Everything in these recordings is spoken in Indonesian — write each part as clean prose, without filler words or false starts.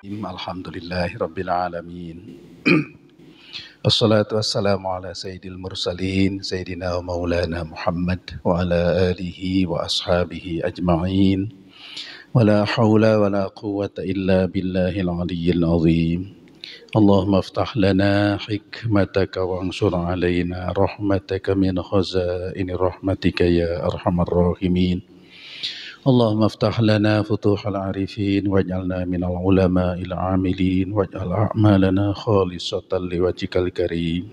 Alhamdulillahi Rabbil Alamin. Wassalatu wassalamu ala sayyidil mursalin Sayyidina wa maulana Muhammad wa ala alihi wa ashabihi ajma'in. Wa la hawla wa la quwwata illa billahil aliyyil azim. Allahumma aftah lana hikmataka wa ansur alaina rahmataka min khazaini rahmatika ya arhamar rahimin. اللهم افتح لنا فتوح العارفين واجعلنا من العلماء العاملين واجعل أعمالنا خالصة لوجهك الكريم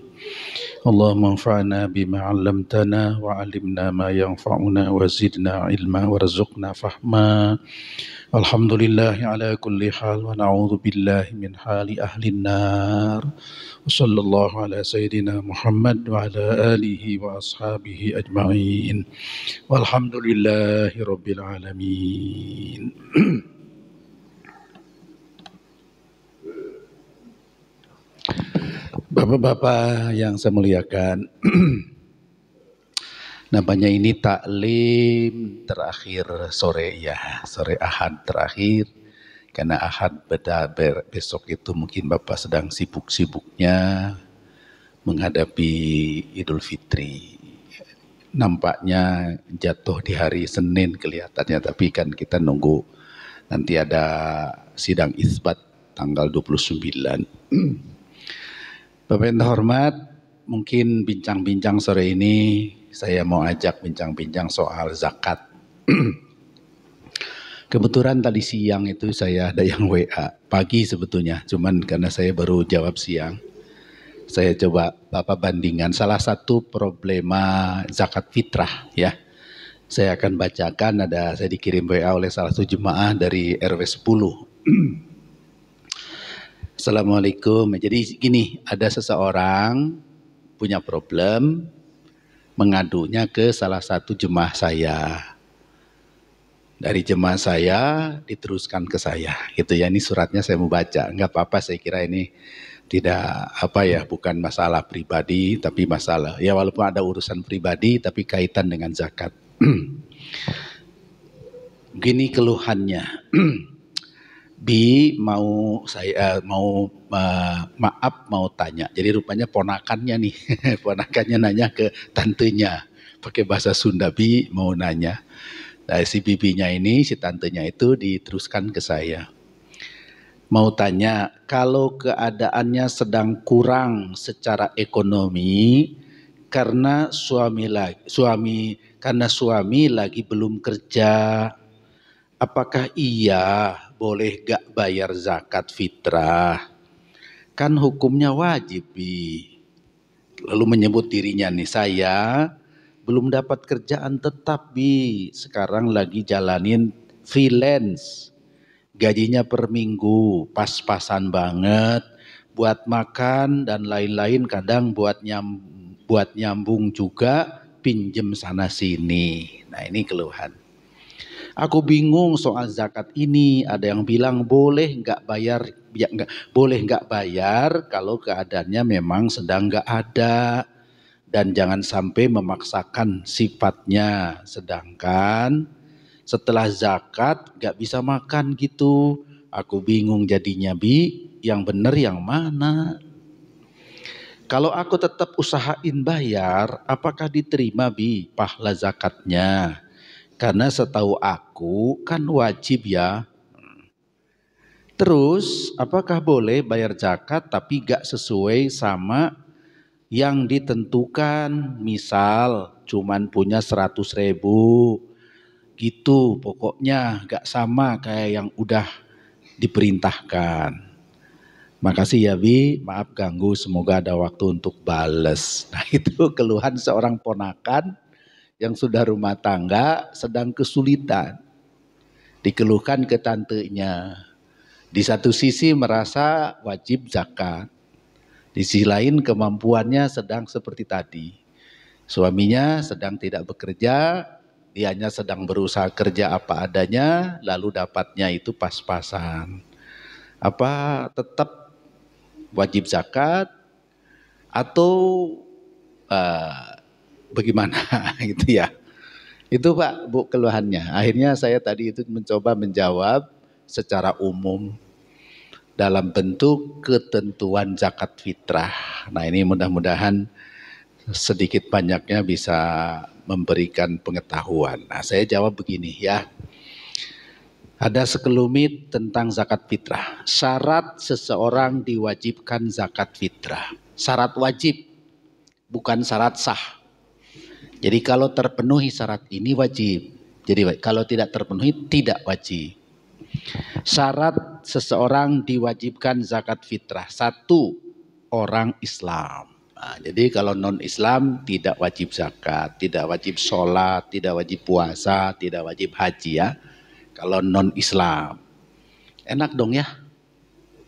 اللهم انفعنا بما علمتنا وعلمنا ما ينفعنا وزدنا علما وارزقنا فهما الحمد لله على كل حال ونعوذ بالله من حال أهل النار وصلى الله على سيدنا محمد وعلى آله وأصحابه أجمعين والحمد لله رب العالمين. Bapak-bapak yang saya muliakan, namanya ini taklim terakhir sore ya, sore Ahad terakhir. Karena Ahad besok itu mungkin Bapak sedang sibuk-sibuknya menghadapi Idul Fitri. Nampaknya jatuh di hari Senin kelihatannya, tapi kan kita nunggu nanti ada sidang isbat tanggal 29. Bapak yang terhormat, mungkin bincang-bincang sore ini saya mau ajak bincang-bincang soal zakat. Kebetulan tadi siang itu saya ada yang WA, pagi sebetulnya, cuman karena saya baru jawab siang. Saya coba Bapak bandingkan salah satu problema zakat fitrah ya. Saya akan bacakan, saya dikirim WA oleh salah satu jemaah dari RW 10. Assalamualaikum. Jadi gini, ada seseorang punya problem, mengadunya ke salah satu jemaah saya. Dari jemaah saya diteruskan ke saya, gitu ya. Ini suratnya saya mau baca. Enggak apa-apa, saya kira ini tidak bukan masalah pribadi, tapi masalah ya walaupun ada urusan pribadi tapi kaitan dengan zakat. Gini keluhannya. Mau tanya. Jadi rupanya ponakannya nih, ponakannya nanya ke tantenya pakai bahasa Sunda. Bi mau nanya. Nah, si bibinya ini, si tantenya itu diteruskan ke saya. Mau tanya, kalau keadaannya sedang kurang secara ekonomi karena suami lagi belum kerja, apakah ia boleh gak bayar zakat fitrah? Kan hukumnya wajib, Bi. Lalu menyebut dirinya nih, saya belum dapat kerjaan tetap, Bi. Sekarang lagi jalanin freelance. Gajinya per minggu, pas-pasan banget. Buat makan dan lain-lain, kadang buat nyambung juga, pinjem sana sini. Nah, ini keluhan. Aku bingung soal zakat ini. Ada yang bilang boleh nggak bayar kalau keadaannya memang sedang nggak ada. Dan jangan sampai memaksakan sifatnya. Sedangkan setelah zakat gak bisa makan gitu. Aku bingung jadinya, Bi. Yang benar yang mana? Kalau aku tetap usahain bayar, apakah diterima, Bi, pahala zakatnya? Karena setahu aku kan wajib ya. Terus apakah boleh bayar zakat tapi gak sesuai sama yang ditentukan? Misal cuman punya 100.000 gitu, pokoknya gak sama kayak yang udah diperintahkan. Makasih ya, Bi, maaf ganggu, semoga ada waktu untuk bales. Nah, itu keluhan seorang ponakan yang sudah rumah tangga sedang kesulitan. Dikeluhkan ke tantenya. Di satu sisi merasa wajib zakat. Di sisi lain kemampuannya sedang seperti tadi. Suaminya sedang tidak bekerja, dianya sedang berusaha kerja apa adanya, lalu dapatnya itu pas-pasan. Apa tetap wajib zakat atau bagaimana gitu ya? Itu Pak, Bu, keluhannya. Akhirnya saya tadi itu mencoba menjawab secara umum. dalam bentuk ketentuan zakat fitrah. Nah, ini mudah-mudahan sedikit banyaknya bisa memberikan pengetahuan. Nah, saya jawab begini ya. Ada sekelumit tentang zakat fitrah. Syarat seseorang diwajibkan zakat fitrah. Syarat wajib, bukan syarat sah. Jadi kalau terpenuhi syarat ini wajib. Jadi kalau tidak terpenuhi tidak wajib. Syarat seseorang diwajibkan zakat fitrah. 1, orang Islam. Nah, jadi kalau non-Islam tidak wajib zakat, tidak wajib sholat, tidak wajib puasa, tidak wajib haji ya. Kalau non-Islam. Enak dong ya?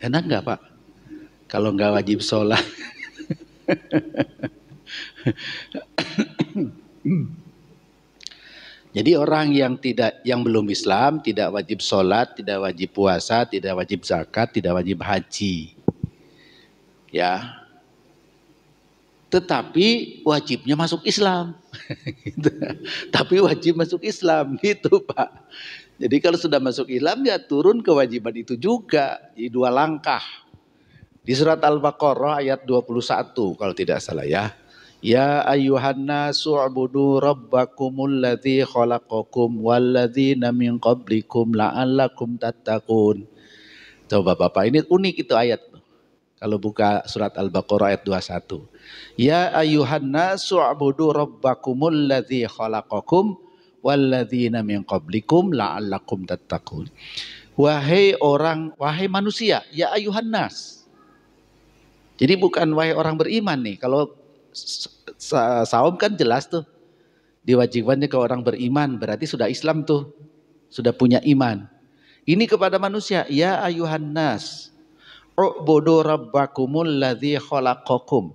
Enak nggak Pak? Kalau nggak wajib sholat. Jadi orang yang belum Islam tidak wajib sholat, tidak wajib puasa, tidak wajib zakat, tidak wajib haji. Ya. Tetapi wajibnya masuk Islam. Tapi wajib masuk Islam gitu Pak. Jadi kalau sudah masuk Islam ya turun kewajiban itu juga di 2 langkah. Di surat Al-Baqarah ayat 21 kalau tidak salah ya. Ya ayyuhan nasu ubudu rabbakumul ladzi khalaqakum walladzina min qablikum la'allakum tattaqun. Coba Bapak, ini unik itu ayat. Kalau buka surat Al-Baqarah ayat 21. Ya ayyuhan nasu ubudu rabbakumul ladzi khalaqakum walladzina min qablikum la'allakum tattaqun. Wahai manusia, ya ayyuhan nas. Jadi bukan wahai orang beriman nih. Kalau saum kan jelas tuh. Diwajibkannya ke orang beriman, berarti sudah Islam tuh. Sudah punya iman. Ini kepada manusia, ya ayyuhan nas. U'budu rabbakumul ladzi khalaqakum.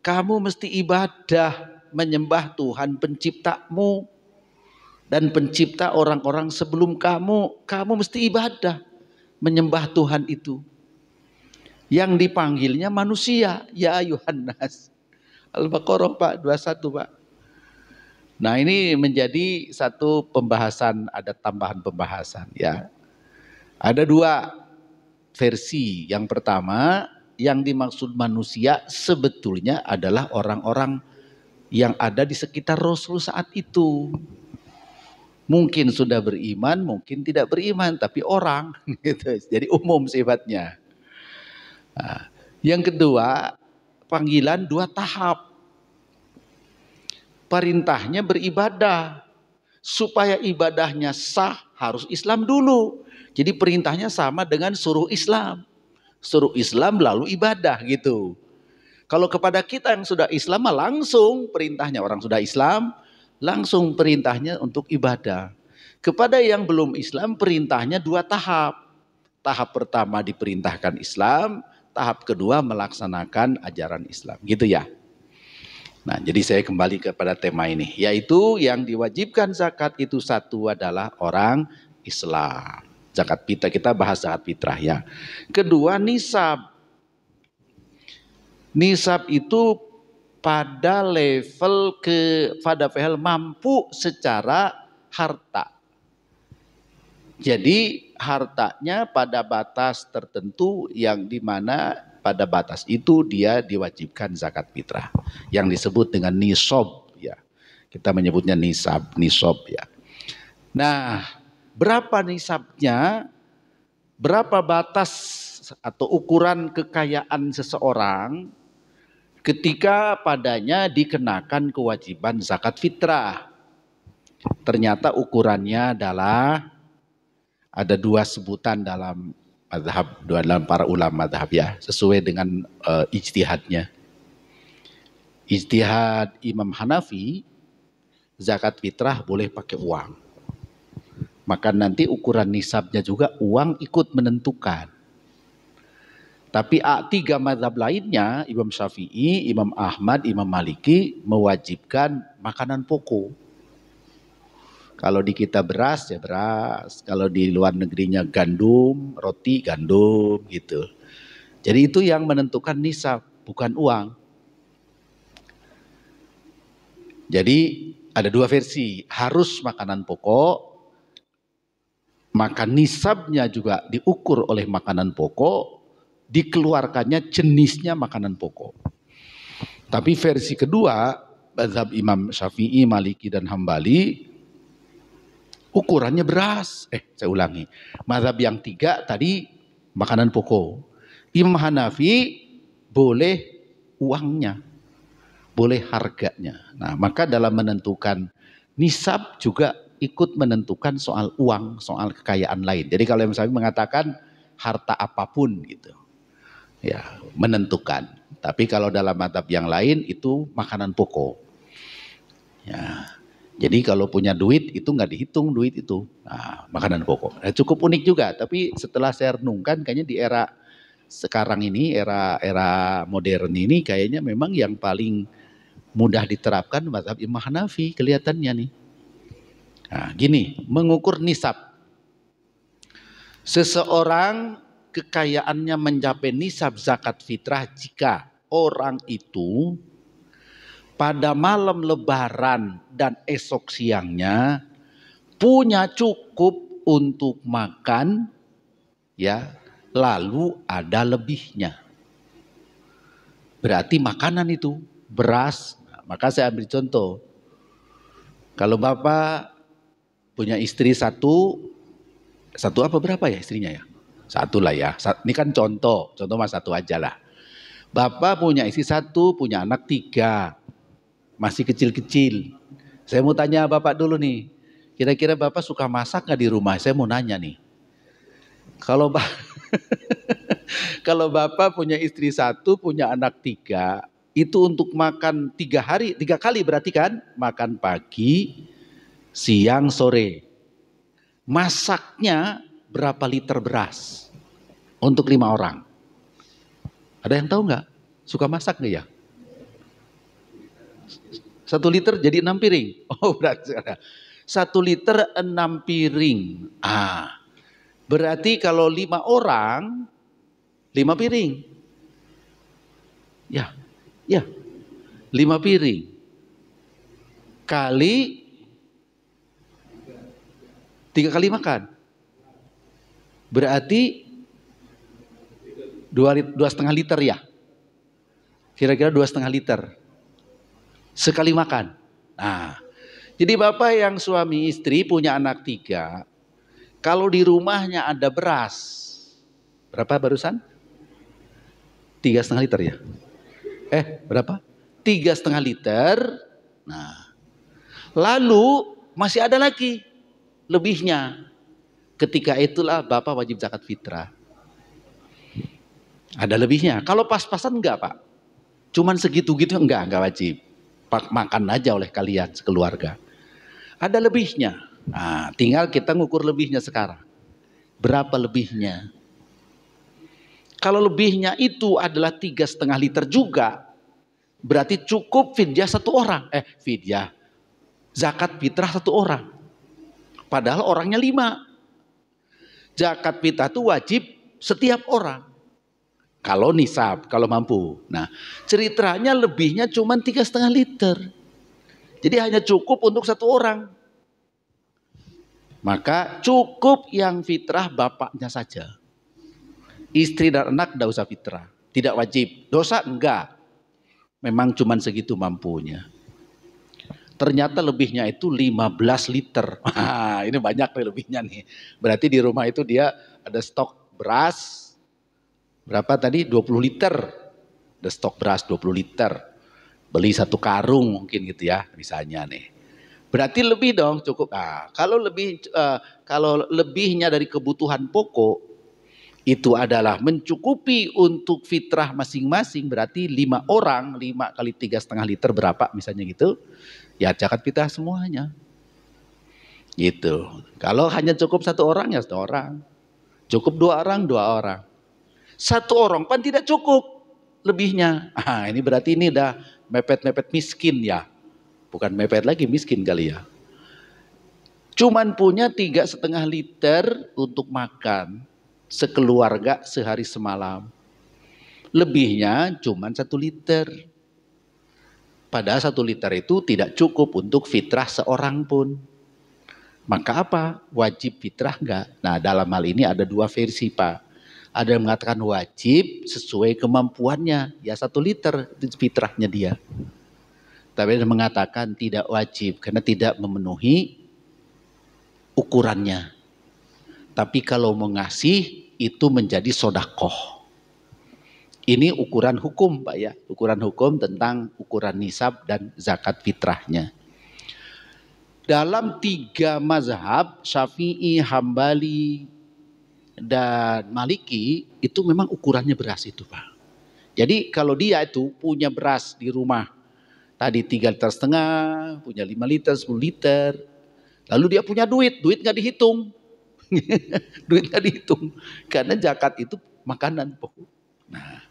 Kamu mesti ibadah menyembah Tuhan penciptamu dan pencipta orang-orang sebelum kamu. Kamu mesti ibadah menyembah Tuhan itu. Yang dipanggilnya manusia, ya ayuhan nas. Al-Baqarah Pak 21 Pak. Nah, ini menjadi satu pembahasan, ada tambahan pembahasan ya. Ada 2 versi. Yang pertama, yang dimaksud manusia sebetulnya adalah orang-orang yang ada di sekitar Rasul saat itu. Mungkin sudah beriman, mungkin tidak beriman, tapi orang gitu. Jadi umum sifatnya. Nah, yang kedua, panggilan 2 tahap. Perintahnya beribadah. Supaya ibadahnya sah harus Islam dulu. Jadi perintahnya sama dengan suruh Islam. Suruh Islam lalu ibadah gitu. Kalau kepada kita yang sudah Islam langsung perintahnya, orang sudah Islam langsung perintahnya untuk ibadah. Kepada yang belum Islam perintahnya 2 tahap. Tahap pertama diperintahkan Islam, tahap kedua melaksanakan ajaran Islam. Gitu ya. Nah, jadi saya kembali kepada tema ini, yaitu yang diwajibkan zakat itu 1 adalah orang Islam. Zakat fitrah, kita bahas zakat fitrah ya. Kedua, nisab. Nisab itu pada level pada mampu secara harta. Jadi hartanya pada batas tertentu yang dimana pada batas itu dia diwajibkan zakat fitrah. Yang disebut dengan nisab ya. Kita menyebutnya nisab ya. Nah, berapa nisabnya? Berapa batas atau ukuran kekayaan seseorang ketika padanya dikenakan kewajiban zakat fitrah? Ternyata ukurannya adalah ada 2 sebutan dalam mazhab, dalam para ulama mazhab ya, sesuai dengan ijtihadnya. Ijtihad Imam Hanafi, zakat fitrah boleh pakai uang. Maka nanti ukuran nisabnya juga uang ikut menentukan. Tapi 3 mazhab lainnya, Imam Syafi'i, Imam Ahmad, Imam Maliki mewajibkan makanan pokok. Kalau di kita beras ya beras, kalau di luar negerinya gandum, roti gandum gitu. Jadi itu yang menentukan nisab, bukan uang. Jadi ada 2 versi, harus makanan pokok, maka nisabnya juga diukur oleh makanan pokok, dikeluarkannya jenisnya makanan pokok. Tapi versi kedua, mazhab Imam Syafi'i, Maliki dan Hambali, ukurannya beras. Saya ulangi. Mazhab yang 3 tadi makanan pokok. Imam Hanafi boleh uangnya, boleh harganya. Nah, maka dalam menentukan nisab juga ikut menentukan soal uang, soal kekayaan lain. Jadi kalau Imam Syafi'i mengatakan harta apapun gitu, ya menentukan. Tapi kalau dalam mazhab yang lain itu makanan pokok. Ya, jadi kalau punya duit itu nggak dihitung duit itu. Nah, makanan pokok. Nah, cukup unik juga. Tapi setelah saya renungkan, kayaknya di era sekarang ini, era modern ini, kayaknya memang yang paling mudah diterapkan mazhab Imam Hanafi kelihatannya nih. Nah, gini, mengukur nisab. Seseorang kekayaannya mencapai nisab zakat fitrah jika orang itu pada malam lebaran dan esok siangnya punya cukup untuk makan, ya, lalu ada lebihnya. Berarti makanan itu beras. Nah, maka saya ambil contoh. Kalau Bapak punya istri satu apa berapa ya istrinya ya? Satu lah ya. Ini kan contoh mas satu aja lah. Bapak punya istri satu, punya anak 3, masih kecil-kecil. Saya mau tanya Bapak dulu nih, kira-kira Bapak suka masak nggak di rumah? Saya mau nanya nih. Kalau kalau Bapak punya istri satu, punya anak 3, itu untuk makan 3 kali berarti kan? Makan pagi, siang, sore. Masaknya berapa liter beras untuk 5 orang? Ada yang tahu nggak? Suka masak nggak ya? 1 liter jadi 6 piring. Oh, berarti 1 liter 6 piring. Berarti kalau 5 orang 5 piring. Ya, 5 piring. Kali 3 kali makan. Berarti 2,5 liter ya. Kira-kira 2,5 liter. Sekali makan. Nah, jadi Bapak yang suami istri punya anak 3, kalau di rumahnya ada beras, berapa barusan? 3,5 liter ya? Berapa? 3,5 liter. Nah, lalu masih ada lagi lebihnya. Ketika itulah Bapak wajib zakat fitrah. Ada lebihnya. Kalau pas-pasan enggak Pak? Cuman segitu-gitu enggak wajib. Makan aja oleh kalian sekeluarga. Ada lebihnya. Nah, tinggal kita ngukur lebihnya sekarang. Berapa lebihnya? Kalau lebihnya itu adalah 3,5 liter juga, berarti cukup fidyah 1 orang. Fidyah. Zakat fitrah 1 orang. Padahal orangnya 5. Zakat fitrah itu wajib setiap orang. Kalau nisab, kalau mampu. Nah, ceritanya lebihnya cuma 3,5 liter. Jadi hanya cukup untuk 1 orang. Maka cukup yang fitrah bapaknya saja. Istri dan anak tidak usah fitrah. Tidak wajib. Dosa enggak. Memang cuma segitu mampunya. Ternyata lebihnya itu 15 liter. Ini banyak nih lebihnya nih. Berarti di rumah itu dia ada stok beras. Berapa tadi? 20 liter. Ada stok beras 20 liter. Beli 1 karung mungkin gitu ya. Misalnya nih. Berarti lebih dong cukup. Kalau lebihnya dari kebutuhan pokok. Itu adalah mencukupi untuk fitrah masing-masing. Berarti 5 orang. 5 kali 3,5 liter berapa misalnya gitu. Ya zakat fitrah semuanya. Gitu. Kalau hanya cukup 1 orang ya 1 orang. Cukup 2 orang 2 orang. 1 orang kan tidak cukup lebihnya. Ini berarti ini udah mepet-mepet miskin ya. Bukan mepet lagi, miskin kali ya. Cuman punya 3,5 liter untuk makan sekeluarga sehari semalam. Lebihnya cuman 1 liter. Padahal 1 liter itu tidak cukup untuk fitrah seorang pun. Maka apa? Wajib fitrah enggak? Nah, dalam hal ini ada 2 versi Pak. Ada yang mengatakan wajib sesuai kemampuannya, ya 1 liter itu fitrahnya dia. Tapi ada yang mengatakan tidak wajib karena tidak memenuhi ukurannya. Tapi kalau mau ngasih itu menjadi sodakoh. Ini ukuran hukum Pak ya, ukuran hukum tentang ukuran nisab dan zakat fitrahnya. Dalam 3 mazhab Syafi'i, Hambali, dan Maliki itu memang ukurannya beras itu Pak. Jadi kalau dia itu punya beras di rumah tadi 3,5 liter, punya 5 liter, 10 liter, lalu dia punya duit nggak dihitung. Duit nggak dihitung karena zakat itu makanan pokok. Nah,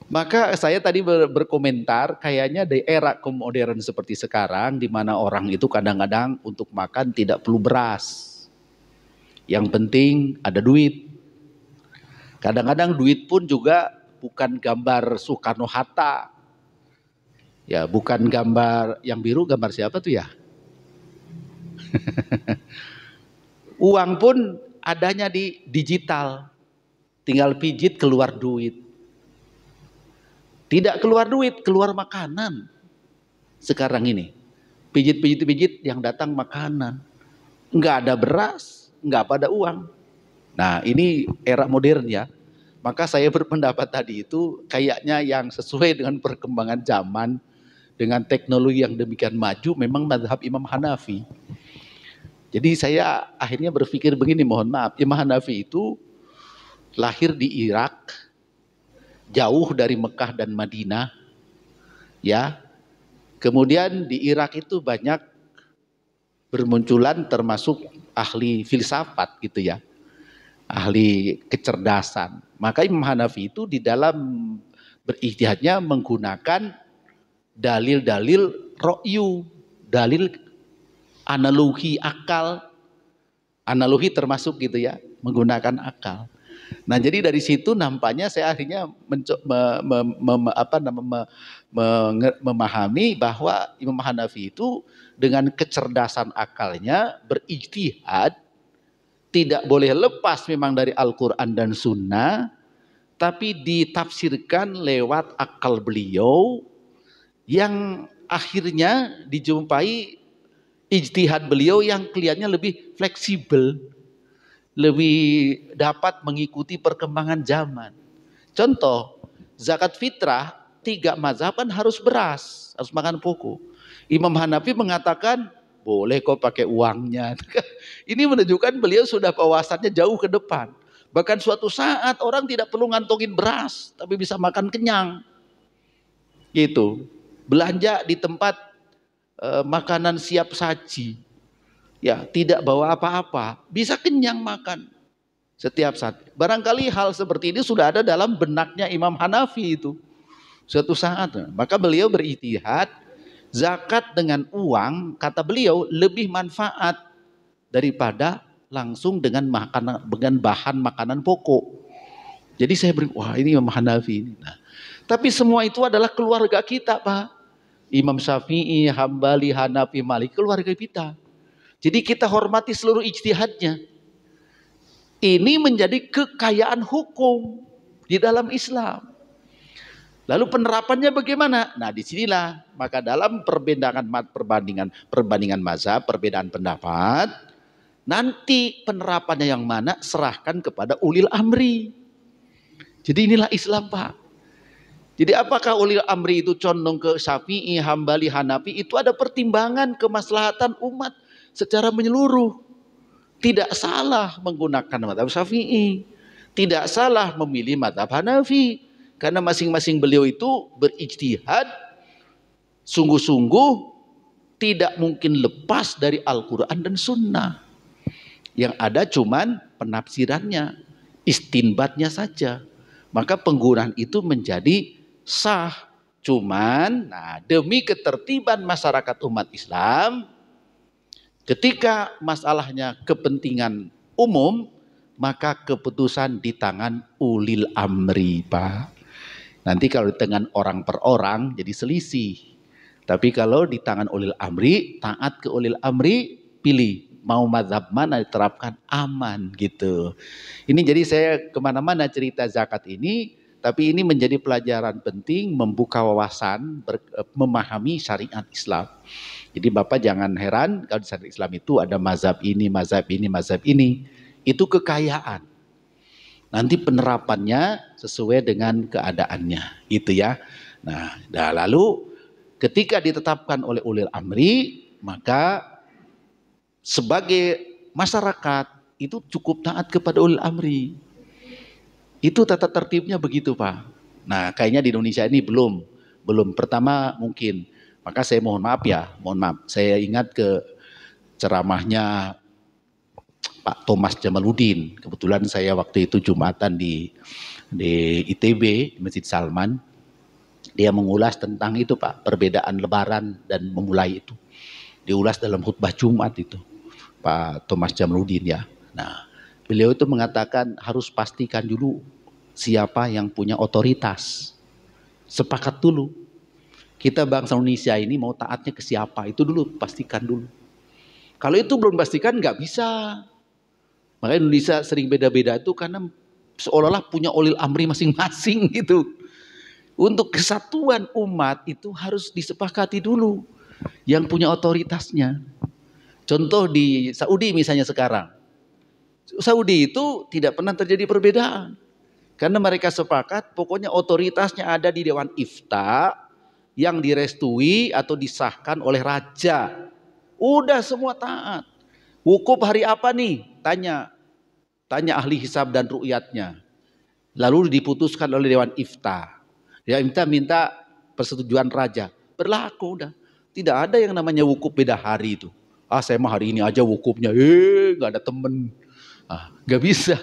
maka saya tadi berkomentar kayaknya di era modern seperti sekarang di mana orang itu kadang-kadang untuk makan tidak perlu beras. Yang penting ada duit. Kadang-kadang duit pun juga bukan gambar Soekarno-Hatta. Ya, bukan gambar yang biru, gambar siapa tuh ya? Uang pun adanya di digital. Tinggal pijit keluar duit. Tidak keluar duit, keluar makanan. Sekarang ini. Pijit yang datang makanan. Enggak ada beras, enggak ada uang. Nah, ini era modern ya. Maka saya berpendapat tadi itu kayaknya yang sesuai dengan perkembangan zaman, dengan teknologi yang demikian maju, memang mazhab Imam Hanafi. Jadi saya akhirnya berpikir begini, mohon maaf, Imam Hanafi itu lahir di Irak, jauh dari Mekah dan Madinah, ya. Kemudian di Irak itu banyak bermunculan termasuk ahli filsafat gitu ya, ahli kecerdasan. Maka Imam Hanafi itu di dalam berijtihadnya menggunakan dalil-dalil ro'yu, dalil analogi akal, analogi termasuk gitu ya, menggunakan akal. Nah jadi dari situ nampaknya saya akhirnya memahami bahwa Imam Hanafi itu dengan kecerdasan akalnya berijtihad, tidak boleh lepas memang dari Al-Quran dan Sunnah, tapi ditafsirkan lewat akal beliau yang akhirnya dijumpai ijtihad beliau yang kelihatannya lebih fleksibel, lebih dapat mengikuti perkembangan zaman. Contoh, zakat fitrah 3 mazhab kan harus beras, harus makan pokok. Imam Hanafi mengatakan boleh kok pakai uangnya. Ini menunjukkan beliau sudah wawasannya jauh ke depan. Bahkan suatu saat orang tidak perlu ngantongin beras, tapi bisa makan kenyang. Gitu. Belanja di tempat makanan siap saji. Ya, tidak bawa apa-apa, bisa kenyang makan setiap saat. Barangkali hal seperti ini sudah ada dalam benaknya Imam Hanafi itu. Suatu saat, maka beliau berijtihad, zakat dengan uang, kata beliau, lebih manfaat daripada langsung dengan bahan makanan pokok. Jadi saya wah ini Imam Hanafi ini. Nah, tapi semua itu adalah keluarga kita Pak. Imam Syafi'i, Hambali, Hanafi, Malik, keluarga kita. Jadi kita hormati seluruh ijtihadnya. Ini menjadi kekayaan hukum di dalam Islam. Lalu penerapannya bagaimana? Nah disinilah maka dalam perbandingan mazhab, perbedaan pendapat, nanti penerapannya yang mana serahkan kepada ulil amri. Jadi inilah Islam Pak. Jadi apakah ulil amri itu condong ke Syafi'i, Hambali, Hanafi, itu ada pertimbangan kemaslahatan umat secara menyeluruh. Tidak salah menggunakan mazhab Syafi'i, tidak salah memilih mazhab Hanafi, karena masing-masing beliau itu berijtihad sungguh-sungguh, tidak mungkin lepas dari Al-Quran dan Sunnah. Yang ada cuman penafsirannya, istinbatnya saja. Maka penggunaan itu menjadi sah. Cuman demi ketertiban masyarakat umat Islam, ketika masalahnya kepentingan umum, maka keputusan di tangan ulil amri Pak. Nanti kalau di tangan orang per orang jadi selisih. Tapi kalau di tangan ulil amri, taat ke ulil amri, pilih mau mazhab mana diterapkan aman gitu. Ini jadi saya kemana-mana cerita zakat ini, tapi ini menjadi pelajaran penting membuka wawasan, memahami syariat Islam. Jadi Bapak jangan heran kalau di syariat Islam itu ada mazhab ini, mazhab ini, mazhab ini. Itu kekayaan. Nanti penerapannya sesuai dengan keadaannya, gitu ya. Nah, lalu ketika ditetapkan oleh ulil amri, maka sebagai masyarakat itu cukup taat kepada ulil amri. Itu tata tertibnya begitu, Pak. Nah, kayaknya di Indonesia ini belum. Pertama mungkin. Maka saya mohon maaf. Saya ingat ke ceramahnya Pak Thomas Jamaluddin. Kebetulan saya waktu itu Jumatan di ITB, Masjid Salman. Dia mengulas tentang itu, Pak, perbedaan lebaran dan memulai itu. Diulas dalam khutbah Jumat itu, Pak Thomas Jamaluddin ya. Nah, beliau itu mengatakan harus pastikan dulu siapa yang punya otoritas. Sepakat dulu. Kita bangsa Indonesia ini mau taatnya ke siapa, itu dulu pastikan dulu. Kalau itu belum pastikan nggak bisa. Makanya Indonesia sering beda-beda itu karena seolah-olah punya ulil amri masing-masing gitu. Untuk kesatuan umat itu harus disepakati dulu yang punya otoritasnya. Contoh di Saudi misalnya sekarang. Saudi itu tidak pernah terjadi perbedaan. Karena mereka sepakat pokoknya otoritasnya ada di Dewan Ifta yang direstui atau disahkan oleh raja. Udah semua taat. Wukuf hari apa nih? Tanya ahli hisab dan ru'yatnya. Lalu diputuskan oleh Dewan Ifta. Ya minta persetujuan raja. Berlaku udah. Tidak ada yang namanya wukuf beda hari itu. Saya mah hari ini aja wukufnya. Gak ada temen. Gak bisa.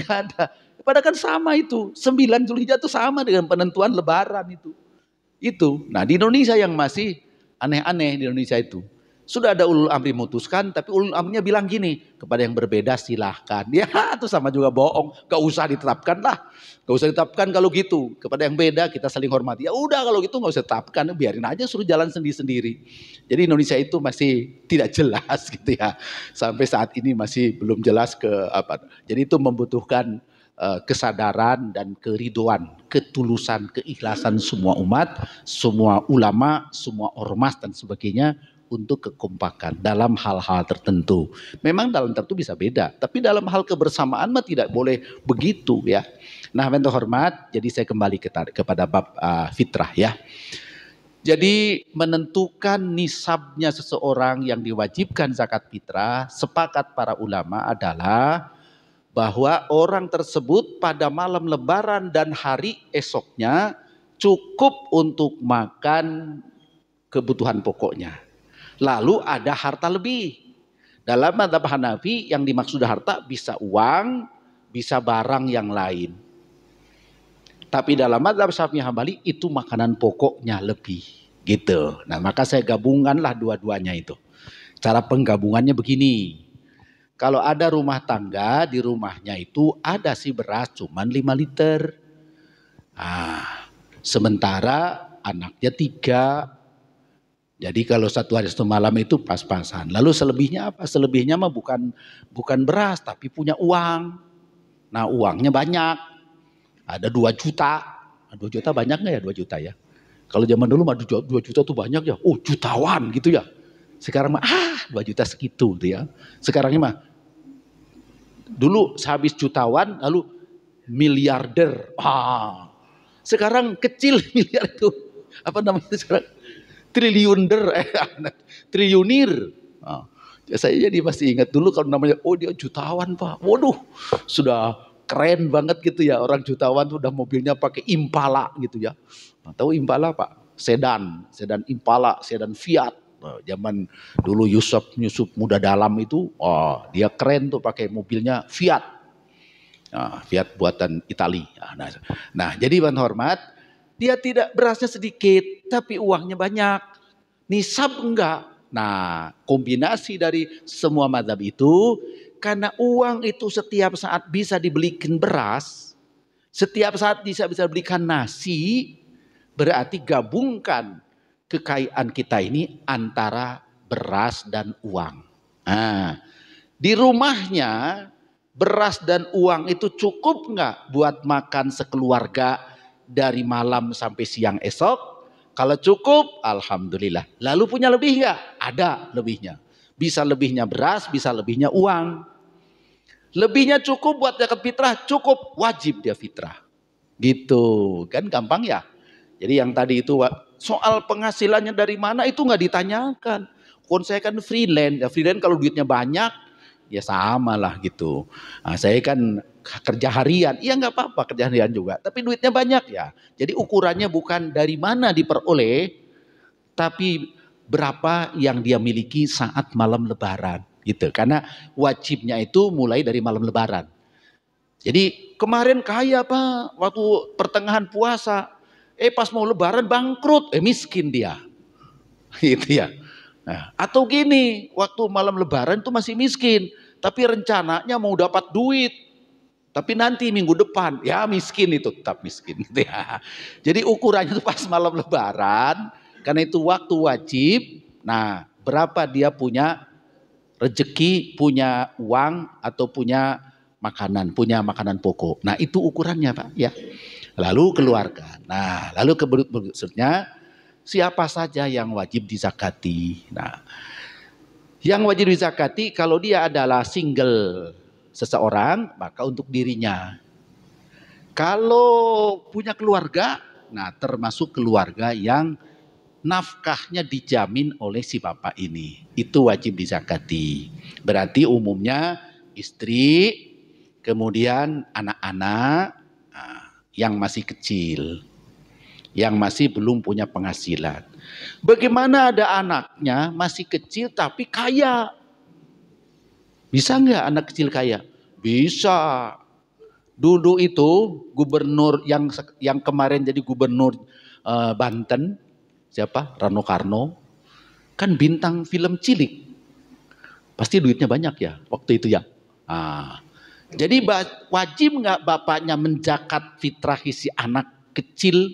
Gak ada. Padahal kan sama itu. 9 Zulhijjah itu sama dengan penentuan lebaran itu. Nah di Indonesia yang masih aneh-aneh di Indonesia itu. Sudah ada ulul amri memutuskan, tapi ulul amrinya bilang gini, kepada yang berbeda silahkan. Ya itu sama juga bohong, gak usah ditetapkan lah. Gak usah ditetapkan kalau gitu. Kepada yang beda kita saling hormati. Ya udah kalau gitu gak usah ditetapkan, biarin aja suruh jalan sendiri-sendiri. Jadi Indonesia itu masih tidak jelas gitu ya. Sampai saat ini masih belum jelas ke apa. Jadi itu membutuhkan kesadaran dan keriduan, ketulusan, keikhlasan semua umat, semua ulama, semua ormas dan sebagainya untuk kekompakan dalam hal-hal tertentu. Memang dalam tertentu bisa beda, tapi dalam hal kebersamaan mah tidak boleh begitu ya. Nah, bentuk hormat, jadi saya kembali kepada bab fitrah ya. Jadi menentukan nisabnya seseorang yang diwajibkan zakat fitrah, sepakat para ulama adalah bahwa orang tersebut pada malam lebaran dan hari esoknya cukup untuk makan kebutuhan pokoknya. Lalu ada harta lebih. Dalam mazhab Hanafi yang dimaksud harta bisa uang, bisa barang yang lain. Tapi dalam mazhab Syafi'i Hambali itu makanan pokoknya lebih. Gitu. Nah maka saya gabungkanlah dua-duanya itu. Cara penggabungannya begini. Kalau ada rumah tangga, di rumahnya itu ada sih beras cuman 5 liter. Sementara anaknya 3. Jadi kalau satu hari satu malam itu pas-pasan. Lalu selebihnya apa? Selebihnya mah bukan beras tapi punya uang. Nah uangnya banyak. Ada 2 juta. 2 juta banyak nggak ya 2 juta ya? Kalau zaman dulu mah 2 juta tuh banyak ya. Oh jutawan gitu ya. Sekarang mah 2 juta segitu gitu ya. Sekarangnya mah dulu sehabis jutawan lalu miliarder. Sekarang kecil miliar itu. Apa namanya sekarang? Triliunir. Saya jadi masih ingat dulu kalau namanya dia jutawan Pak. Waduh, sudah keren banget gitu ya. Orang jutawan tuh udah mobilnya pakai Impala gitu ya. Tahu Impala Pak? Sedan Impala, sedan Fiat. Zaman dulu Yusuf Muda Dalam itu, dia keren tuh pakai mobilnya Fiat. Fiat buatan Itali. Nah, jadi Ban Hormat, dia tidak berasnya sedikit, tapi uangnya banyak. Nisab enggak. Nah, kombinasi dari semua mazhab itu, karena uang itu setiap saat bisa dibelikan beras, setiap saat bisa belikan nasi, berarti gabungkan kekayaan kita ini antara beras dan uang. Nah, di rumahnya beras dan uang itu cukup nggak buat makan sekeluarga dari malam sampai siang esok? Kalau cukup, alhamdulillah. Lalu punya lebih nggak? Ada lebihnya. Bisa lebihnya beras, bisa lebihnya uang. Lebihnya cukup buat zakat fitrah, cukup wajib dia fitrah. Gitu, kan gampang ya. Jadi yang tadi itu soal penghasilannya dari mana itu nggak ditanyakan. Kon saya kan freelance, ya freelance kalau duitnya banyak ya sama lah gitu. Nah, saya kan kerja harian, iya nggak apa-apa kerja harian juga, tapi duitnya banyak ya. Jadi ukurannya bukan dari mana diperoleh, tapi berapa yang dia miliki saat malam Lebaran gitu. Karena wajibnya itu mulai dari malam Lebaran. Jadi kemarin kaya Pak, waktu pertengahan puasa, pas mau Lebaran bangkrut, miskin dia, gitu ya. Nah, atau gini, waktu malam Lebaran itu masih miskin, tapi rencananya mau dapat duit, tapi nanti minggu depan, ya miskin itu tetap miskin. Gitu ya. Jadi ukurannya itu pas malam Lebaran, karena itu waktu wajib. Nah, berapa dia punya rezeki, punya uang atau punya makanan pokok. Nah, itu ukurannya Pak. Ya. Lalu keluarga. Nah, lalu berikutnya siapa saja yang wajib dizakati. Nah, yang wajib dizakati kalau dia adalah single seseorang, maka untuk dirinya. Kalau punya keluarga, nah termasuk keluarga yang nafkahnya dijamin oleh si bapak ini. Itu wajib dizakati. Berarti umumnya istri, kemudian anak-anak yang masih kecil, yang masih belum punya penghasilan. Bagaimana ada anaknya masih kecil tapi kaya? Bisa nggak anak kecil kaya? Bisa. Dulu itu gubernur yang kemarin jadi gubernur Banten, siapa? Rano Karno, kan bintang film cilik. Pasti duitnya banyak ya waktu itu ya. Jadi wajib nggak bapaknya menzakat fitrah si anak kecil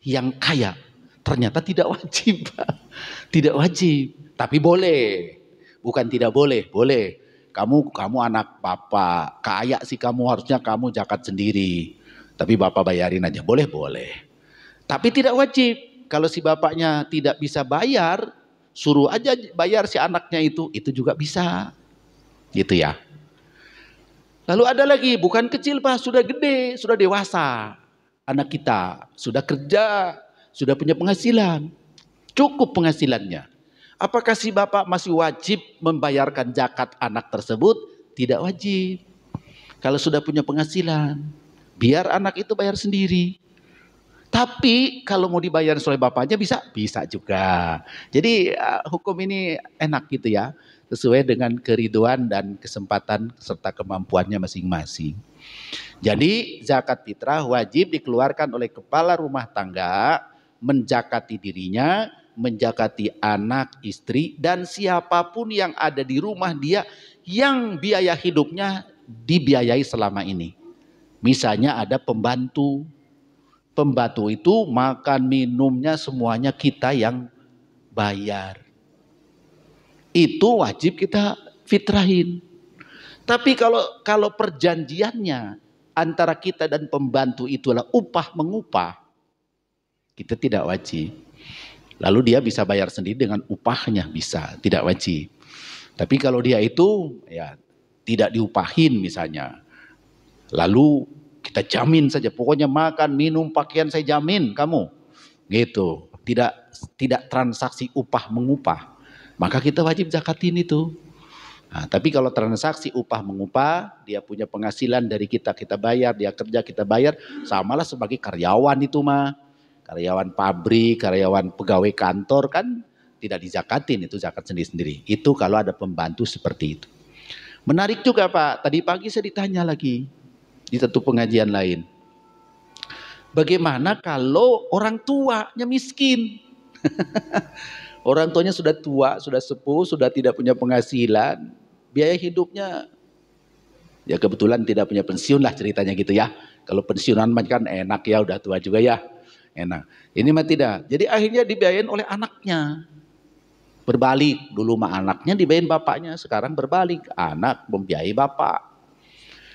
yang kaya? Ternyata tidak wajib, tidak wajib. Tapi boleh, bukan tidak boleh, boleh. Kamu anak bapak, kaya sih kamu, harusnya kamu zakat sendiri. Tapi bapak bayarin aja, boleh. Tapi tidak wajib. Kalau si bapaknya tidak bisa bayar, suruh aja bayar si anaknya itu juga bisa. Gitu ya. Lalu ada lagi, bukan kecil Pak, sudah gede, sudah dewasa. Anak kita sudah kerja, sudah punya penghasilan. Cukup penghasilannya. Apakah si bapak masih wajib membayarkan zakat anak tersebut? Tidak wajib. Kalau sudah punya penghasilan, biar anak itu bayar sendiri. Tapi kalau mau dibayar oleh bapaknya bisa juga. Jadi hukum ini enak gitu ya, sesuai dengan keriduan dan kesempatan serta kemampuannya masing-masing. Jadi zakat fitrah wajib dikeluarkan oleh kepala rumah tangga, menzakati dirinya, menzakati anak, istri, dan siapapun yang ada di rumah dia yang biaya hidupnya dibiayai selama ini. Misalnya ada pembantu. Pembantu itu makan minumnya semuanya kita yang bayar. Itu wajib kita fitrahin. Tapi kalau perjanjiannya antara kita dan pembantu itulah upah mengupah, kita tidak wajib. Lalu dia bisa bayar sendiri dengan upahnya, bisa, tidak wajib. Tapi kalau dia itu ya tidak diupahin misalnya, lalu kita jamin saja, pokoknya makan, minum, pakaian saya jamin kamu, gitu. Tidak transaksi upah mengupah, maka kita wajib zakatin itu. Nah, tapi kalau transaksi upah mengupah, dia punya penghasilan dari kita bayar, dia kerja kita bayar, samalah sebagai karyawan itu mah. Karyawan pabrik, karyawan pegawai kantor kan tidak dizakatin, itu zakat sendiri-sendiri. Itu kalau ada pembantu seperti itu. Menarik juga Pak, tadi pagi saya ditanya lagi di satu pengajian lain. Bagaimana kalau orang tuanya miskin? Orang tuanya sudah tua, sudah sepuh, sudah tidak punya penghasilan, biaya hidupnya ya kebetulan tidak punya pensiun lah ceritanya gitu ya. Kalau pensiunan kan enak ya, udah tua juga ya. Enak. Ini mah tidak. Jadi akhirnya dibiayain oleh anaknya. Berbalik, dulu mah anaknya dibayain bapaknya, sekarang berbalik, anak membiayai bapak.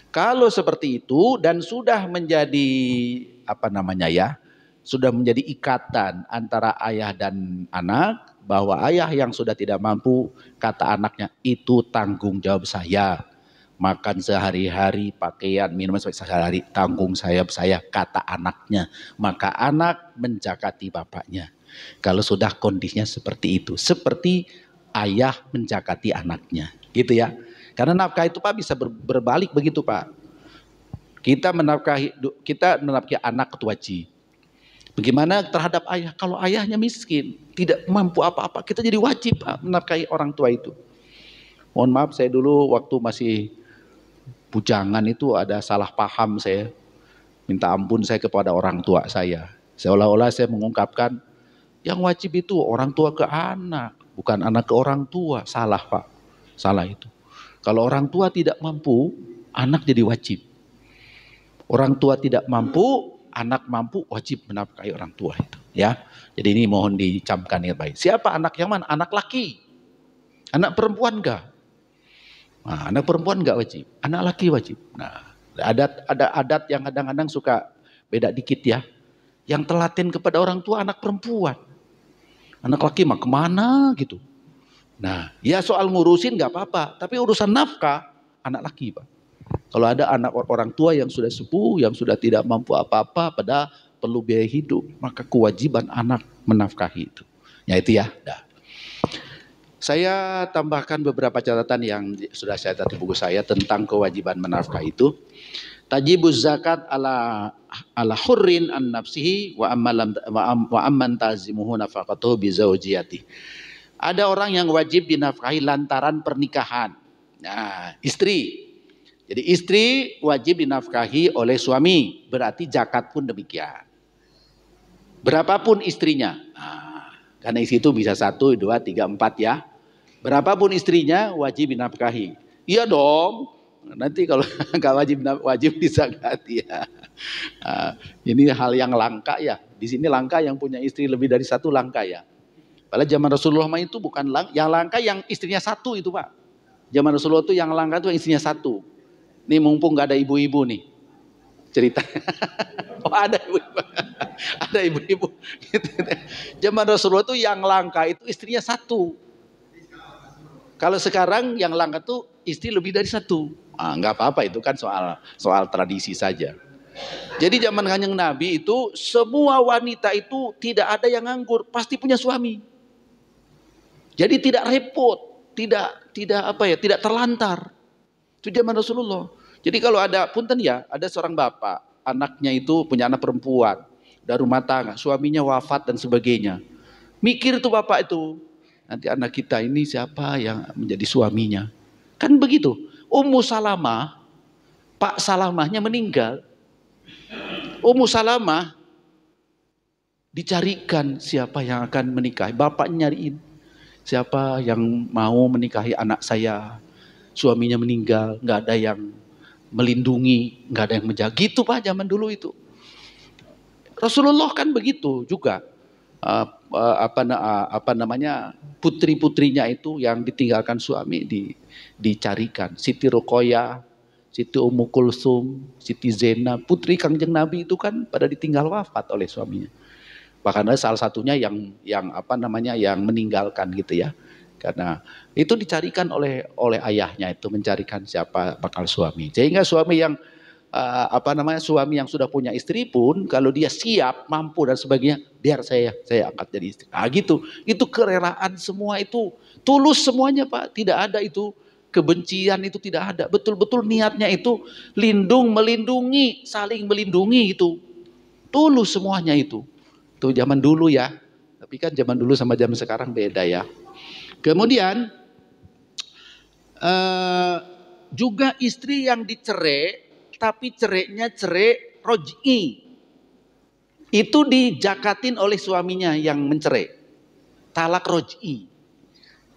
Kalau seperti itu dan sudah menjadi apa namanya ya, sudah menjadi ikatan antara ayah dan anak, bahwa ayah yang sudah tidak mampu, kata anaknya, itu tanggung jawab saya. Makan sehari-hari, pakaian, minuman sehari-hari, tanggung saya, kata anaknya. Maka anak menjakati bapaknya. Kalau sudah kondisinya seperti itu, seperti ayah menjakati anaknya, gitu ya. Karena nafkah itu Pak bisa berbalik begitu Pak. Kita menafkahi anak itu wajib. Bagaimana terhadap ayah? Kalau ayahnya miskin, tidak mampu apa-apa, kita jadi wajib Pak menafkahi orang tua itu. Mohon maaf, saya dulu waktu masih bujangan itu ada salah paham saya. Minta ampun saya kepada orang tua saya. Seolah-olah saya mengungkapkan yang wajib itu orang tua ke anak, bukan anak ke orang tua. Salah Pak, salah itu. Kalau orang tua tidak mampu, anak jadi wajib. Orang tua tidak mampu, anak mampu, wajib menafkahi orang tua itu. Ya, jadi ini mohon dicamkan ya baik. Siapa anak yang mana? Anak laki, anak perempuan enggak? Nah, anak perempuan enggak wajib, anak laki wajib. Nah, ada adat yang kadang-kadang suka beda dikit ya. Yang telaten kepada orang tua anak perempuan. Anak laki mah kemana gitu. Nah, ya soal ngurusin nggak apa-apa, tapi urusan nafkah anak laki Pak. Kalau ada anak orang tua yang sudah sepuh, yang sudah tidak mampu apa-apa, pada perlu biaya hidup, maka kewajiban anak menafkahi itu. Ya itu ya. Dah. Saya tambahkan beberapa catatan yang sudah saya catat di buku saya tentang kewajiban menafkah itu. Tajibuz zakat ala hurrin an nafsihi wa amman tazimuhu nafaqatuhu bi zaujiyati. Ada orang yang wajib dinafkahi lantaran pernikahan. Nah, istri. Jadi istri wajib dinafkahi oleh suami, berarti zakat pun demikian. Berapapun istrinya. Nah, karena istri itu bisa 1, 2, 3, 4 ya. Berapapun istrinya wajib dinafkahi. Iya dong. Nanti kalau nggak wajib disakati ya. Nah, ini hal yang langka ya. Di sini langka yang punya istri lebih dari 1 langka ya. Padahal zaman Rasulullah itu bukan yang langka yang istrinya 1 itu Pak. Zaman Rasulullah itu yang langka itu yang istrinya 1. Ini mumpung nggak ada ibu-ibu nih cerita. Oh ada ibu-ibu. Ada ibu-ibu. Zaman Rasulullah itu yang langka itu istrinya 1. Kalau sekarang yang langka tuh istri lebih dari 1. Nggak apa-apa itu kan soal tradisi saja. Jadi zaman Kanjeng Nabi itu semua wanita itu tidak ada yang nganggur, pasti punya suami. Jadi tidak repot, tidak terlantar. Itu zaman Rasulullah. Jadi kalau ada punten ya, ada seorang bapak, anaknya itu punya anak perempuan, dari rumah tangga, suaminya wafat dan sebagainya. Mikir tuh bapak itu, nanti anak kita ini siapa yang menjadi suaminya. Kan begitu. Ummu Salamah, Pak Salamahnya meninggal. Ummu Salamah dicarikan siapa yang akan menikahi. Bapaknya nyariin. Siapa yang mau menikahi anak saya. Suaminya meninggal, nggak ada yang melindungi, nggak ada yang menjaga. Gitu Pak zaman dulu itu. Rasulullah kan begitu juga. Putri-putrinya itu yang ditinggalkan suami dicarikan. Siti Ruqayyah, Siti Ummu Kulsum, Siti Zainab, putri Kangjeng Nabi itu kan pada ditinggal wafat oleh suaminya. Bahkan ada salah satunya yang meninggalkan gitu ya. Karena itu dicarikan oleh ayahnya itu, mencarikan siapa bakal suami. Sehingga suami yang suami yang sudah punya istri pun kalau dia siap, mampu dan sebagainya, biar saya angkat jadi istri. Gitu. Itu kerelaan semua itu tulus semuanya Pak. Tidak ada itu kebencian, itu tidak ada. Betul-betul niatnya itu melindungi, saling melindungi itu. Tulus semuanya itu. Itu zaman dulu ya. Tapi kan zaman dulu sama zaman sekarang beda ya. Kemudian juga istri yang dicerai tapi cerainya cerai roj'i, itu dijakatin oleh suaminya yang mencerai. Talak roj'i.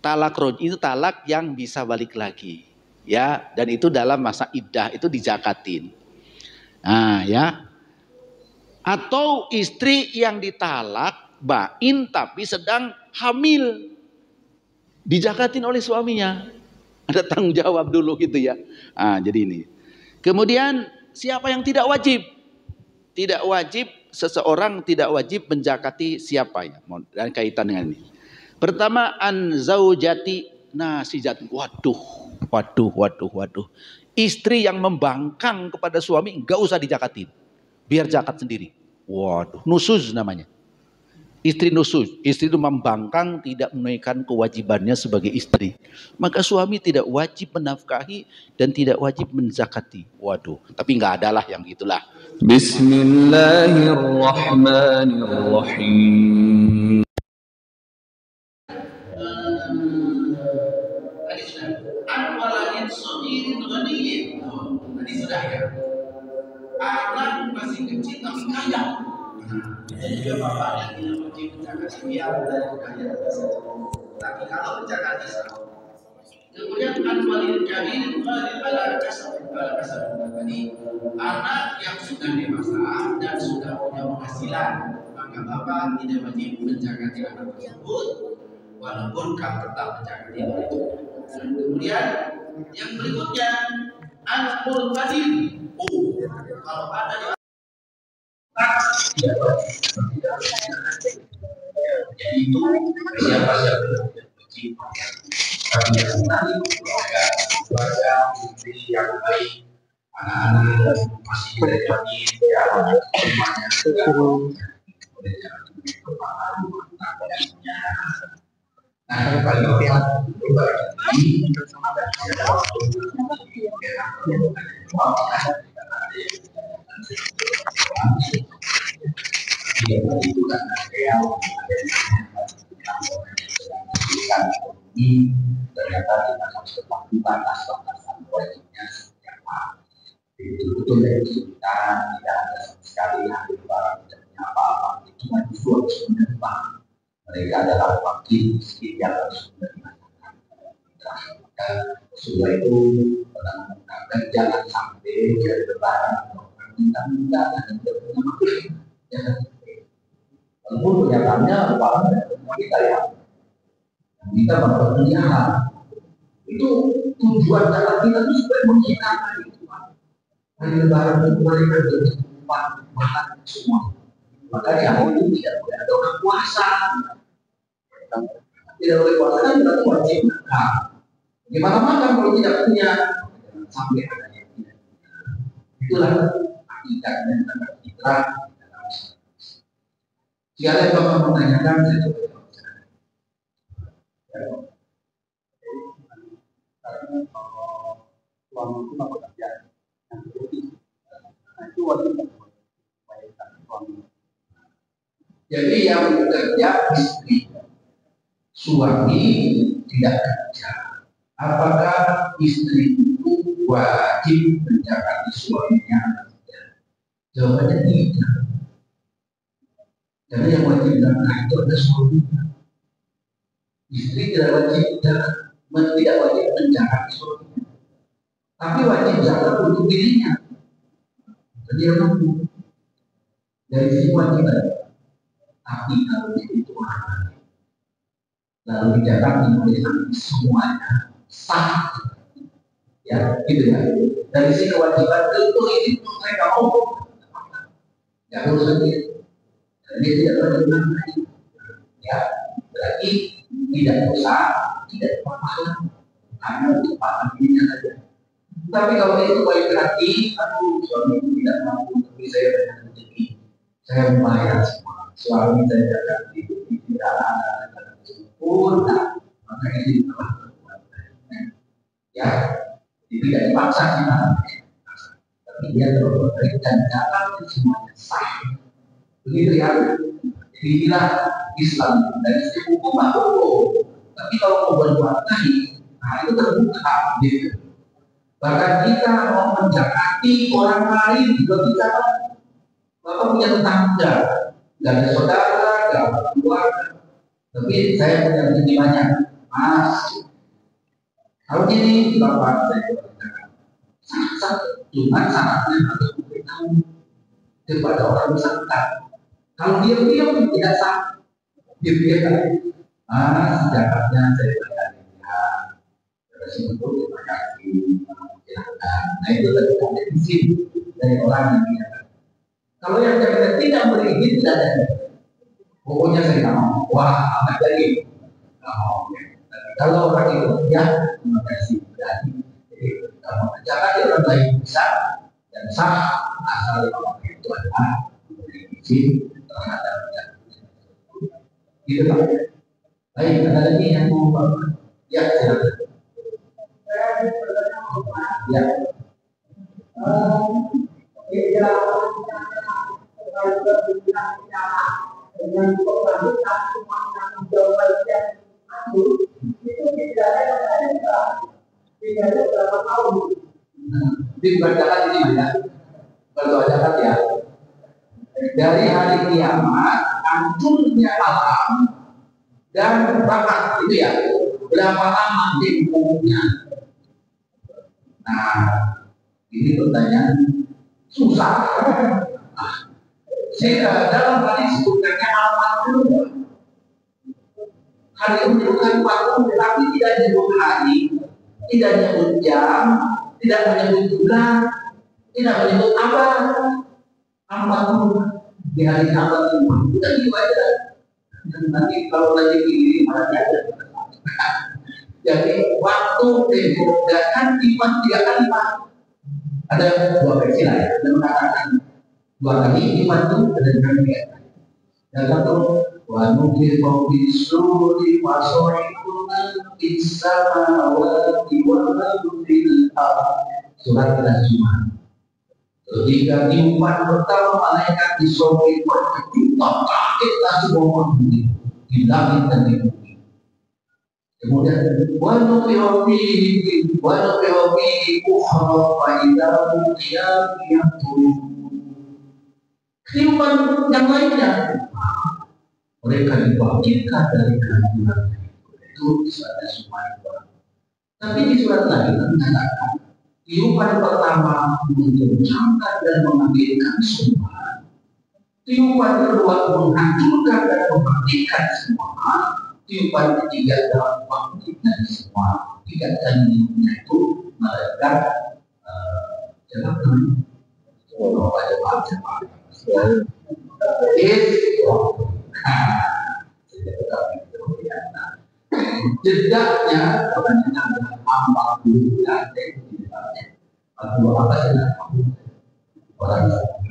Talak roj'i itu talak yang bisa balik lagi. Ya, dan itu dalam masa iddah itu dijakatin. Nah, ya. Atau istri yang ditalak bain tapi sedang hamil. Dijakatin oleh suaminya. Ada tanggung jawab dulu gitu ya. Jadi ini. Kemudian siapa yang tidak wajib? Tidak wajib, seseorang tidak wajib menjakati siapa ya. Dan kaitan dengan ini. Pertama, an zaujati nasijat. Waduh. Istri yang membangkang kepada suami enggak usah dijakatin. Biar zakat sendiri. Waduh, nusuz namanya. Istri nusuz, istri itu membangkang, tidak menunaikan kewajibannya sebagai istri. Maka suami tidak wajib menafkahi dan tidak wajib menzakati. Waduh, tapi nggak ada lah yang gitulah. Bismillahirrahmanirrahim. Tadi sudah ya. Anak masih kecil tapi kaya. Juga bapaknya tidak wajib menjaga biar dari kaya saja. Tapi kalau menjaga Islam, kemudian anwalil kabir ala kasab. Jadi anak yang sudah dewasa dan sudah punya penghasilan, maka bapak tidak wajib menjaga anak tersebut, walaupun kau tetap menjaga dia oleh juga. Kemudian yang berikutnya anwalul kabir. Kalau ada yang jadi itu siapa yang berwajib, tapi yang tadi keluarga istri yang baik, anak-anak masih dilayani ya semuanya nah kalau yang ternyata kita harus melakukan batas-batasan wajibnya setiap hari. Betul-betul dari kesulitan, tidak ada sama sekali hari barang tidak punya apa-apa, itu justru harus menerima. Mereka adalah wakil miskin yang harus menerima. Maka sesudah itu menangkan jangan sampai dari lebaran kita minta dan punya makin. Walaupun kenyataannya lebaran kita ya. Kita berpelihara itu tujuan dalam kita itu supaya menghinakan itu hari lebaran itu mereka berjumpa makan semua makanya itu tidak boleh ada orang puasa tidak boleh puasa kan berarti wajib makan gimana makan kalau tidak punya sampai ada yang tidak itulah hakikatnya tentang fitrah jika ada yang bapak menanyakan saya coba karena kalau suami itu nggak bekerja, itu wajib membayarkan suami. Jadi yang bekerja istri, suami tidak kerja. Apakah istri itu wajib menjaga suaminya? Jawabannya tidak. Karena yang wajib menjaga itu adalah suaminya. Istri tidak wajib tidak wajib menjaga suaminya, tapi wajib zakat untuk dirinya. Jadi mampu dari sisi kewajiban. Tapi kalau itu orang lalu dijaga oleh semuanya sah, ya gitu ya. Dari sisi kewajiban tentu ini mereka mau, ya harus sendiri. Jadi tidak terlalu ya berarti tidak dosa, tidak pahala, hanya untuk pahala dirinya saja. Tapi kalau itu baik berarti, suami itu tidak mampu, tapi saya dengan rezeki, saya membayar semua. Suami saya jaga hidup, tidak ada sempurna, maka ini telah berbuat. Ya, tidak dipaksa kita, tapi dia berbuat baik dan jalan semuanya sah. Begitu ya. Inilah Islam dari sisi hukum hukum. Tapi kalau mau berbuat baik, itu terbuka gitu. Bahkan kita mau menjakati orang lain juga bisa. Bapak punya tetangga, nggak ada saudara, nggak ada keluarga. Tapi saya punya rezeki banyak, Mas. Kalau gini, Bapak saya berkata, cuma syaratnya harus memberitahu kepada orang bersangkutan. Kalau diam-diam tidak sah, diam-diam zakatnya saya bayar. Tersebut banyak dijelaskan. Nah itu tadi izin dari orang yang menyatakan. Kalau yang tidak beri izin tidak ada. Pokoknya saya tidak mau. Wah, amat lagi. Kalau orang itu ya maka sih berarti. Jadi kalau menjaga orang lain bisa dan sah asal orang itu adalah memberi izin terhadap yang gitu Pak. Baik, ada lagi yang mau Bapak? Ya, silakan. Ya. Dibacakan ini banyak. Berdoakan ya. Dari hari kiamat, hancurnya alam dan bakat itu ya. Berapa lama tempohnya? Nah, ini pertanyaan susah. Sehingga dalam hal ini sebutkannya al-makhluk. Hari ini menyebutkan waktu, tetapi tidak menyebut hari, tidak menyebut jam, tidak menyebut bulan, tidak menyebut abad. Al-makhluk di hari abad itu sudah dibaca. Dan nanti kalau lagi ini malah ada. Jadi waktu tempo dan iman 3 kali Pak. Ada 2 versi lah ya. Ada mengatakan 2 kali iman itu ada 3 kali. Dan satu wa nufiqu bis-suri wa sa'ikuna bis-samawati wa fil ardh. Surat Al-Jumu'ah. Ketika tiupan pertama malaikat disori berjuta kagetlah semua makhluk di langit dan di bumi. Kemudian wanufiqu fihi ukhra fa idza hum qiyamun. Tiupan yang lainnya mereka dibangkitkan dari kehadiran itu di surat Al-Jumu'ah. Tapi di surat lain mengatakan tiupan pertama mengencangkan dan mengambilkan semua. Tiupan kedua menghancurkan dan mematikan semua. Tiupan ketiga adalah membangkitkan semua. 3 kalinya itu mereka jelakan jedaknya kebanyakan adalah 40 atau apa saja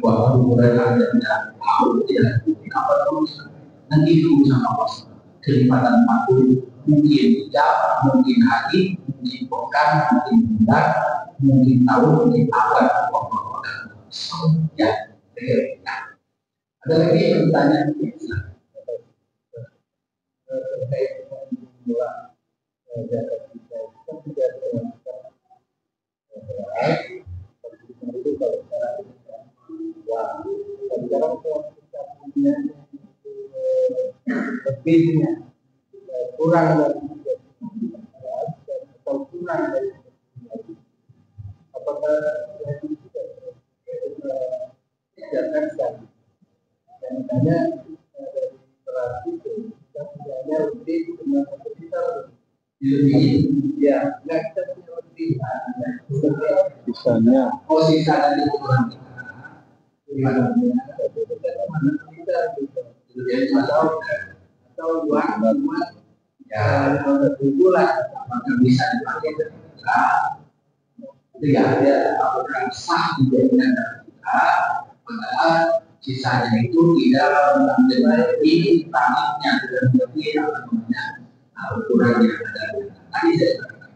orang mereka tidak tahu tidak apa terus nanti itu sama pas kelipatan 40 mungkin jam mungkin hari mungkin pekan mungkin bulan mungkin tahun mungkin abad ya ada lagi pertanyaan terkait dengan jumlah zakat kita tidak itu kalau sekarang sekarang kita punya lebihnya kurang dari atau kurang dari apakah tidak kan dan hanya dari berarti kita punya lebih dengan kita lebih ya nggak kita punya lebih sisanya sisa dari ukuran kita atau uang ya tujuh lah maka bisa dipakai dengan kita itu ya ada apakah sah dijadikan kita padahal sisanya itu tidak mengambil ini tangannya dan lebih apa namanya ukuran yang ada tadi saya katakan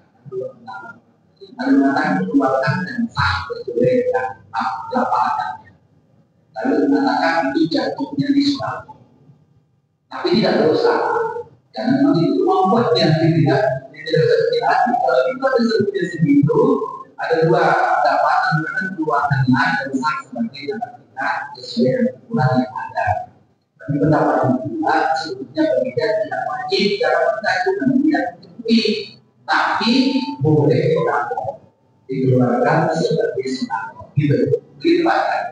lalu mengatakan keluarkan dan sah sesuai dengan lapangan lalu mengatakan itu jatuhnya di suatu tapi tidak dosa karena nanti itu membuatnya tidak seperti kalau itu ada seperti segitu ada 2 pendapat yang keluarkan lain dan sah sebagai dapat kita sesuai dengan ukuran yang ada tapi pendapat yang kedua sebetulnya berbeda tidak wajib dalam kita itu tidak cukupi tapi boleh dikeluarkan sebagai sedekah gitu dilibatkan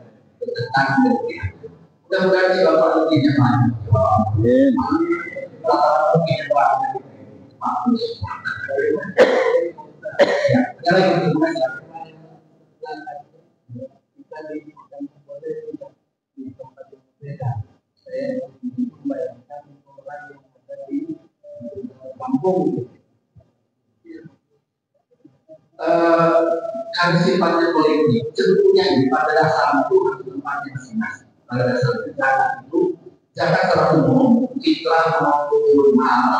tentang berpihak mudah-mudahan si Bapak lebih nyaman Bapak lebih nyaman Ya, ada lagi untuk masalah. Saya membayangkan orang yang ada di kampung kan sifatnya kolektif sebetulnya ini pada dasar itu tempatnya masing-masing. Pada dasar zakat itu zakat secara umum fitrah maupun mal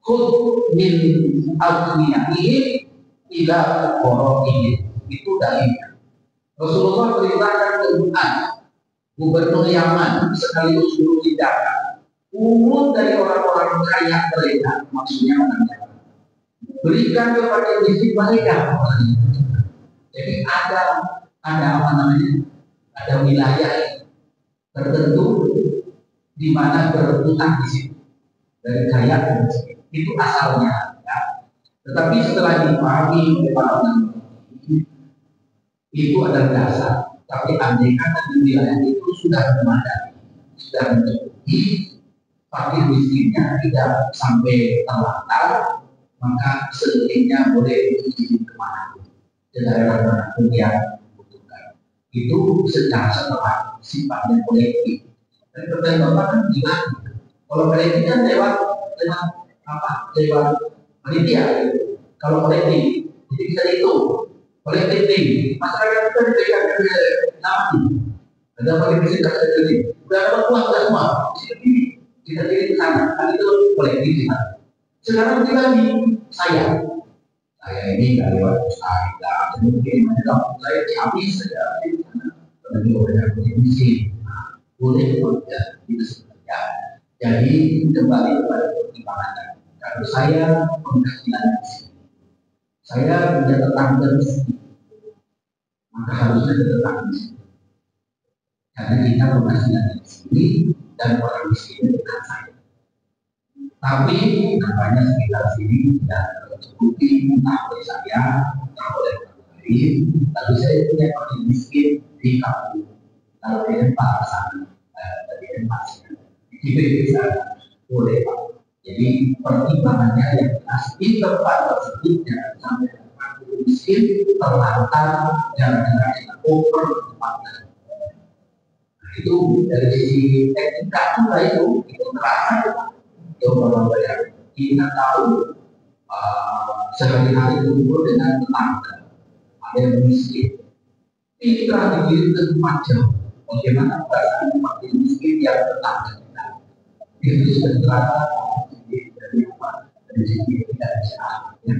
khud min aghniyahim ila fuqara'ihim itu dalilnya. Rasulullah perintahkan ke gubernur Yaman sekaligus guru tindakan umum dari orang-orang kaya mereka, maksudnya orang Yaman, berikan kepada miskin mereka. Jadi ada apa namanya? Ada wilayah tertentu di mana berutang di situ dari kaya ke miskin. Itu asalnya. Ya. Tetapi setelah dipahami oleh para ulama itu adalah dasar. Tapi andai kata di wilayah itu sudah memadai, sudah mencukupi, fakir miskinnya tidak sampai terlantar, maka selebihnya boleh dikirim kemana ke daerah manapun yang membutuhkan. Itu secara sifatnya kolektif. Dan pertanyaan Bapak kan gimana? Kalau kolektif kan lewat apa? Lewat panitia. Kalau kolektif, jadi bisa dihitung. Kolektif tinggi, masyarakat kita diberikan nama nih. Ada kolektif kita sendiri. Udah dapat uang sudah semua. Kita kirim ke sana. Kan itu kolektif kita. Sekarang kita di saya ini dari waktu saya mungkin saya habis saja lebih banyak miskin boleh tidak itu sebenarnya. Jadi kembali kepada pertimbangan kalau saya penghasilan saya punya tetangga miskin maka harusnya tetangga miskin karena kita penghasilan miskin dan orang miskin dekat saya. Tapi nampaknya sekitar sini tidak tercukupi entah oleh saya, entah oleh orang lain. Tapi saya punya orang miskin di kampung. Kalau di tempat sana, di tempat sana, itu bisa boleh Pak. Jadi pertimbangannya yang jelas di tempat tersebut jangan sampai tempat miskin terlantar jangan kita over tempatnya. Nah, itu dari sisi teknika juga itu terasa. Kalau kita tahu sehari-hari berkumpul dengan tetangga, ada yang miskin. Ini telah dikirim ke tempat jauh. Bagaimana perasaan makin miskin yang tetangga kita? Itu sudah terasa dari apa? Dari sisi tidak bisa. Ya.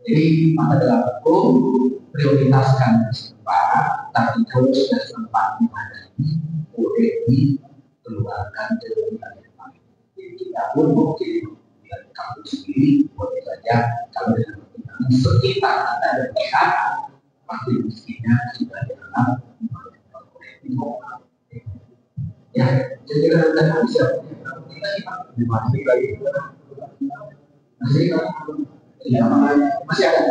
Jadi maka dalam hukum prioritaskan sempat, tapi kalau sudah sempat memadai, boleh dikeluarkan dari wilayah. Kita pun mungkin kamu sendiri boleh saja kalau dengan pertimbangan sekitar ada pihak pasti miskinnya sudah dianggap ya jadi kita bisa masih lagi masih ada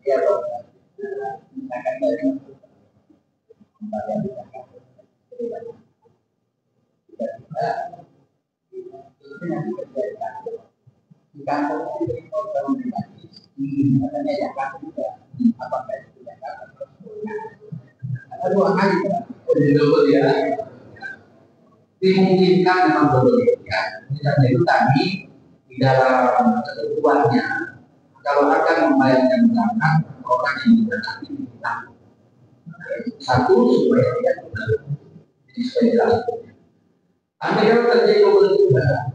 ya dong akan dari di kantor itu kalau pribadi katanya Jakarta juga apakah itu Jakarta ada dua kali double ya dimungkinkan memang double ya misalnya itu tadi di dalam ketentuannya kalau akan membayarkan zakat orang yang didekati kita satu supaya tidak benar jadi supaya jelas ada yang terjadi double juga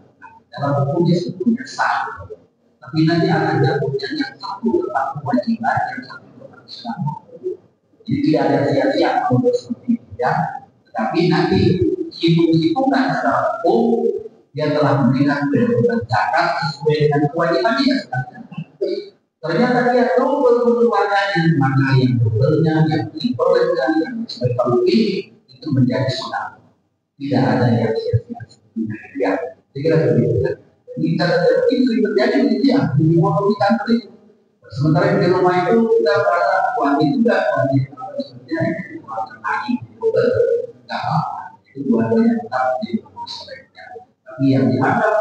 dalam hukumnya sebetulnya sah, tapi nanti akan jatuhnya yang satu tentang kewajiban yang satu tentang Islam. Jadi tidak ada sia-sia untuk seperti itu ya. Tetapi nanti hitung-hitungan secara hukum dia telah memberikan kewajiban zakat sesuai dengan kewajiban dia. Ternyata dia double keluarganya, maka yang double-nya, yang triple-nya, yang sebagai itu menjadi sunnah. Tidak ada yang sia-sia sebetulnya ya. Kira begitu. Kita itu terjadi di dia di motor di kantor itu. Sementara di rumah itu kita merasa wangi juga wangi sebenarnya itu makan lagi tidak apa itu dua-duanya tetap di rumah sebaiknya. Tapi yang dianggap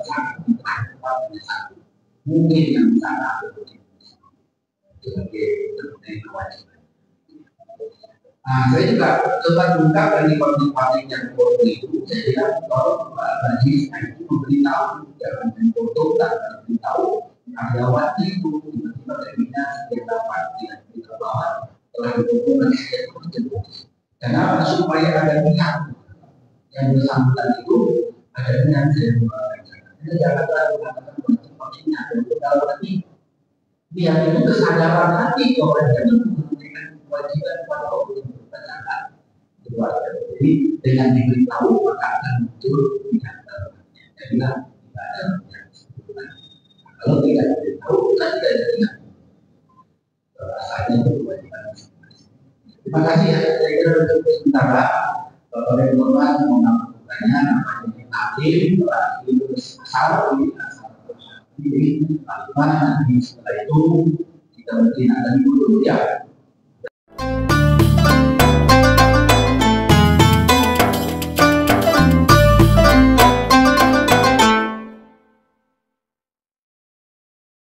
sangat satu mungkin yang sangat sebagai kewajiban. Nah, saya juga tetap buka dari konten-konten yang foto itu, saya bilang kalau bagi saya itu memberitahu, jangan main foto, tak memberitahu karyawan itu tiba-tiba terminal sekian dapat tidak kita bawa telah dihubungkan sekian tersebut. Karena supaya ada pihak yang bersangkutan itu ada dengan saya karena jangan terlalu mengatakan konten-kontennya dan kalau nanti pihak itu kesadaran hati bahwa dia memberikan kewajiban kepada orang masyarakat. Jadi dengan diberitahu maka akan muncul pihak tertentu. Jadi tidak ada yang disebutkan. Kalau tidak diberitahu kita tidak ada pihak. Rasanya itu kewajiban masing-masing. Terima kasih ya. Saya kira untuk sementara Bapak dan Bapak mau melakukannya namanya taklim, itu asal ini, nanti setelah itu kita mungkin akan dulu ya.